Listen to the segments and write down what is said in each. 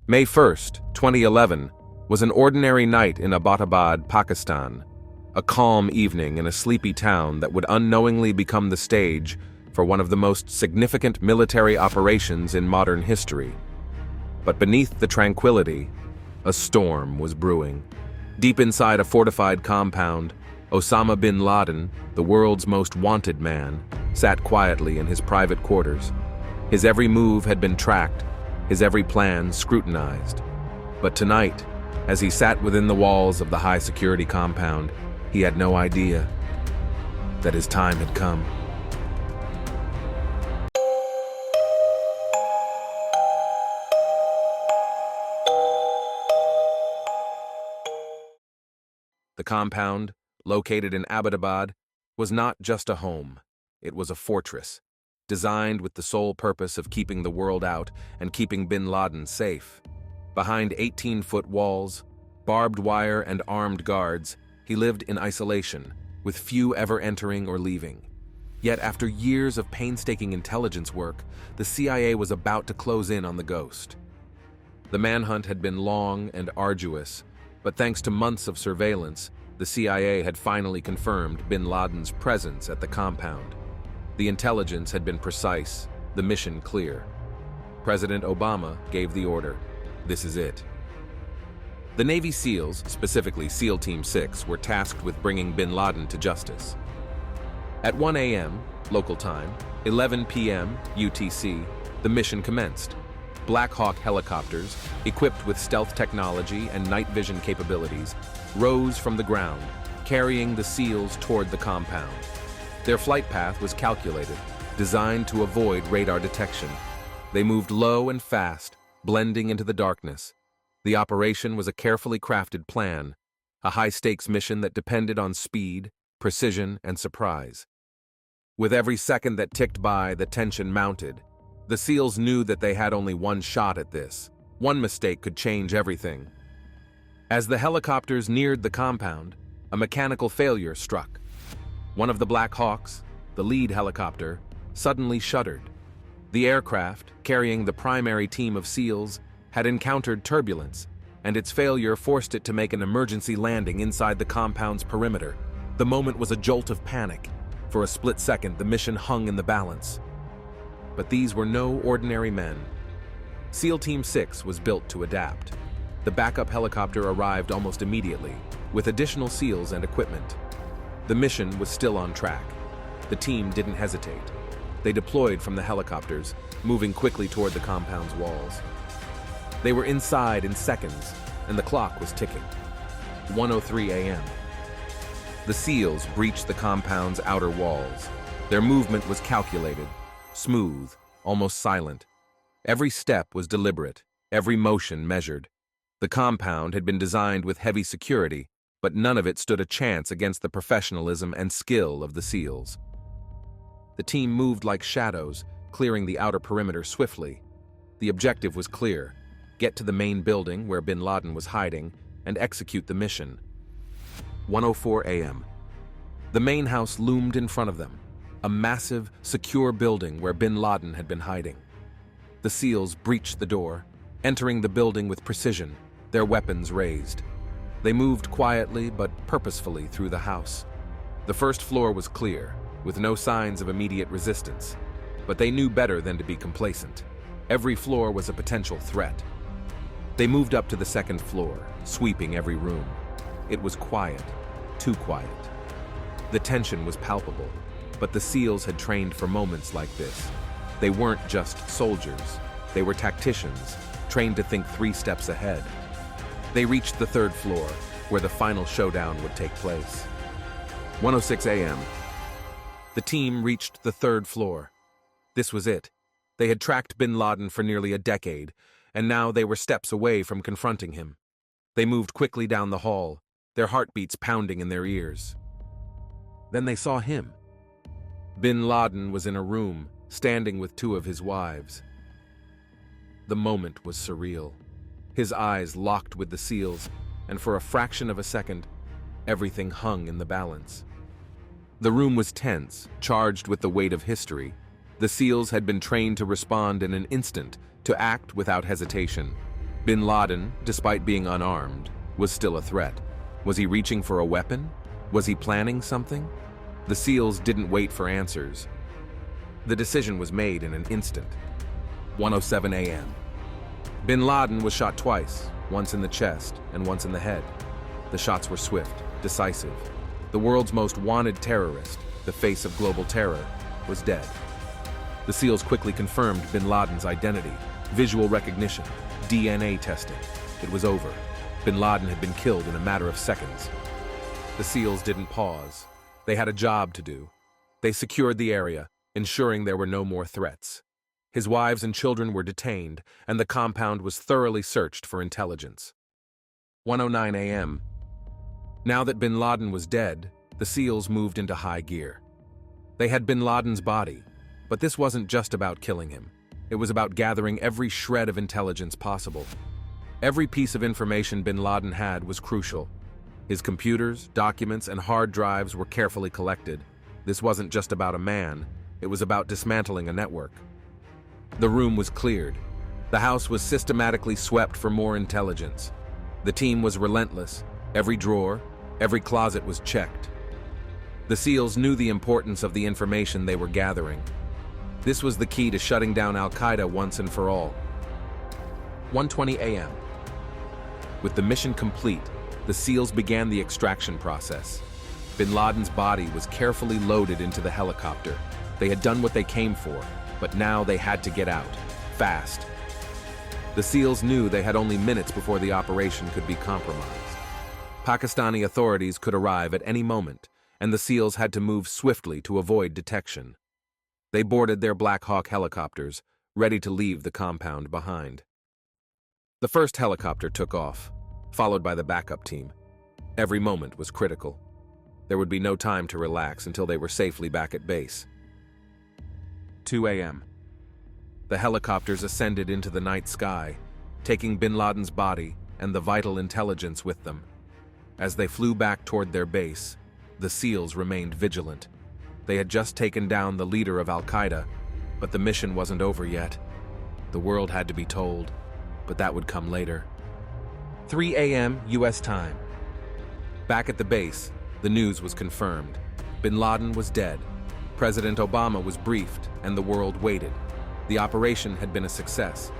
May 1st, 2011, was an ordinary night in Abbottabad, Pakistan, a calm evening in a sleepy town that would unknowingly become the stage for one of the most significant military operations in modern history. But beneath the tranquility, a storm was brewing. Deep inside a fortified compound, Osama bin Laden, the world's most wanted man, sat quietly in his private quarters. His every move had been tracked, his every plan scrutinized. But tonight, as he sat within the walls of the high-security compound, he had no idea that his time had come. The compound, located in Abbottabad, was not just a home. It was a fortress, designed with the sole purpose of keeping the world out and keeping bin Laden safe. Behind 18-foot walls, barbed wire and armed guards, he lived in isolation, with few ever entering or leaving. Yet after years of painstaking intelligence work, the CIA was about to close in on the ghost. The manhunt had been long and arduous, but thanks to months of surveillance, the CIA had finally confirmed bin Laden's presence at the compound. The intelligence had been precise, the mission clear. President Obama gave the order. This is it. The Navy SEALs, specifically SEAL Team 6, were tasked with bringing bin Laden to justice. At 1 a.m., local time, 11 p.m. UTC, the mission commenced. Black Hawk helicopters, equipped with stealth technology and night vision capabilities, rose from the ground, carrying the SEALs toward the compound. Their flight path was calculated, designed to avoid radar detection. They moved low and fast, blending into the darkness. The operation was a carefully crafted plan, a high-stakes mission that depended on speed, precision, and surprise. With every second that ticked by, the tension mounted. The SEALs knew that they had only one shot at this. One mistake could change everything. As the helicopters neared the compound, a mechanical failure struck. One of the Black Hawks, the lead helicopter, suddenly shuddered. The aircraft, carrying the primary team of SEALs, had encountered turbulence, and its failure forced it to make an emergency landing inside the compound's perimeter. The moment was a jolt of panic. For a split second, the mission hung in the balance. But these were no ordinary men. SEAL Team 6 was built to adapt. The backup helicopter arrived almost immediately, with additional SEALs and equipment. The mission was still on track. The team didn't hesitate. They deployed from the helicopters, moving quickly toward the compound's walls. They were inside in seconds, and the clock was ticking. 1:03 a.m. The SEALs breached the compound's outer walls. Their movement was calculated, smooth, almost silent. Every step was deliberate, every motion measured. The compound had been designed with heavy security, but none of it stood a chance against the professionalism and skill of the SEALs. The team moved like shadows, clearing the outer perimeter swiftly. The objective was clear: get to the main building where bin Laden was hiding and execute the mission. 1:04 a.m. The main house loomed in front of them, a massive, secure building where bin Laden had been hiding. The SEALs breached the door, entering the building with precision, their weapons raised. They moved quietly but purposefully through the house. The first floor was clear, with no signs of immediate resistance, but they knew better than to be complacent. Every floor was a potential threat. They moved up to the second floor, sweeping every room. It was quiet, too quiet. The tension was palpable, but the SEALs had trained for moments like this. They weren't just soldiers, they were tacticians, trained to think 3 steps ahead. They reached the third floor, where the final showdown would take place. 1:06 a.m. The team reached the third floor. This was it. They had tracked bin Laden for nearly a decade, and now they were steps away from confronting him. They moved quickly down the hall, their heartbeats pounding in their ears. Then they saw him. Bin Laden was in a room, standing with 2 of his wives. The moment was surreal. His eyes locked with the SEALs, and for a fraction of a second, everything hung in the balance. The room was tense, charged with the weight of history. The SEALs had been trained to respond in an instant, to act without hesitation. Bin Laden, despite being unarmed, was still a threat. Was he reaching for a weapon? Was he planning something? The SEALs didn't wait for answers. The decision was made in an instant. 1:07 a.m. Bin Laden was shot twice, once in the chest and once in the head. The shots were swift, decisive. The world's most wanted terrorist, the face of global terror, was dead. The SEALs quickly confirmed Bin Laden's identity. Visual recognition, DNA testing. It was over. Bin Laden had been killed in a matter of seconds. The SEALs didn't pause. They had a job to do. They secured the area, ensuring there were no more threats. His wives and children were detained, and the compound was thoroughly searched for intelligence. 1:09 a.m. Now that Bin Laden was dead, the SEALs moved into high gear. They had Bin Laden's body, but this wasn't just about killing him. It was about gathering every shred of intelligence possible. Every piece of information Bin Laden had was crucial. His computers, documents, and hard drives were carefully collected. This wasn't just about a man, it was about dismantling a network. The room was cleared. The house was systematically swept for more intelligence. The team was relentless. Every drawer, every closet was checked. The SEALs knew the importance of the information they were gathering. This was the key to shutting down al-Qaeda once and for all. 1:20 a.m. With the mission complete, the SEALs began the extraction process. Bin Laden's body was carefully loaded into the helicopter. They had done what they came for, but now they had to get out, fast. The SEALs knew they had only minutes before the operation could be compromised. Pakistani authorities could arrive at any moment, and the SEALs had to move swiftly to avoid detection. They boarded their Black Hawk helicopters, ready to leave the compound behind. The first helicopter took off, followed by the backup team. Every moment was critical. There would be no time to relax until they were safely back at base. 2 a.m. The helicopters ascended into the night sky, taking Bin Laden's body and the vital intelligence with them. As they flew back toward their base, the SEALs remained vigilant. They had just taken down the leader of al-Qaeda, but the mission wasn't over yet. The world had to be told, but that would come later. 3 a.m. U.S. time. Back at the base, the news was confirmed. Bin Laden was dead. President Obama was briefed, and the world waited. The operation had been a success.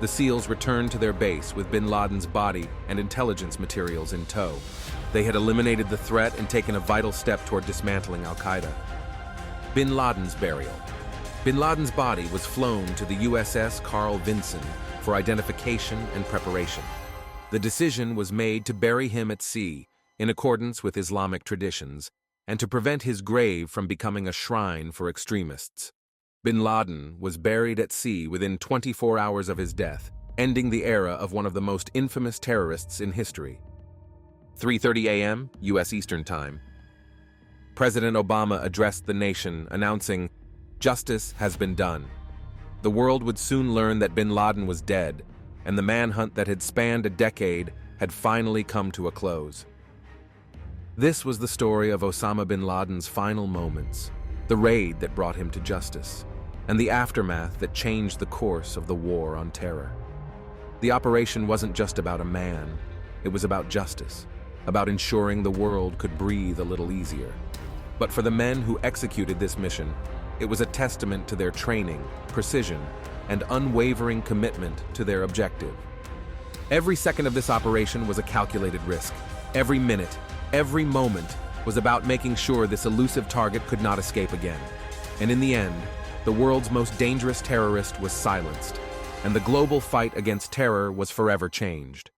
The SEALs returned to their base with Bin Laden's body and intelligence materials in tow. They had eliminated the threat and taken a vital step toward dismantling al-Qaeda. Bin Laden's burial. Bin Laden's body was flown to the USS Carl Vinson for identification and preparation. The decision was made to bury him at sea, in accordance with Islamic traditions, and to prevent his grave from becoming a shrine for extremists. Bin Laden was buried at sea within 24 hours of his death, ending the era of one of the most infamous terrorists in history. 3:30 a.m. U.S. Eastern Time. President Obama addressed the nation, announcing, "Justice has been done." The world would soon learn that Bin Laden was dead, and the manhunt that had spanned a decade had finally come to a close. This was the story of Osama bin Laden's final moments, the raid that brought him to justice, and the aftermath that changed the course of the war on terror. The operation wasn't just about a man, it was about justice, about ensuring the world could breathe a little easier. But for the men who executed this mission, it was a testament to their training, precision, and unwavering commitment to their objective. Every second of this operation was a calculated risk. Every minute, every moment was about making sure this elusive target could not escape again. And in the end, the world's most dangerous terrorist was silenced, and the global fight against terror was forever changed.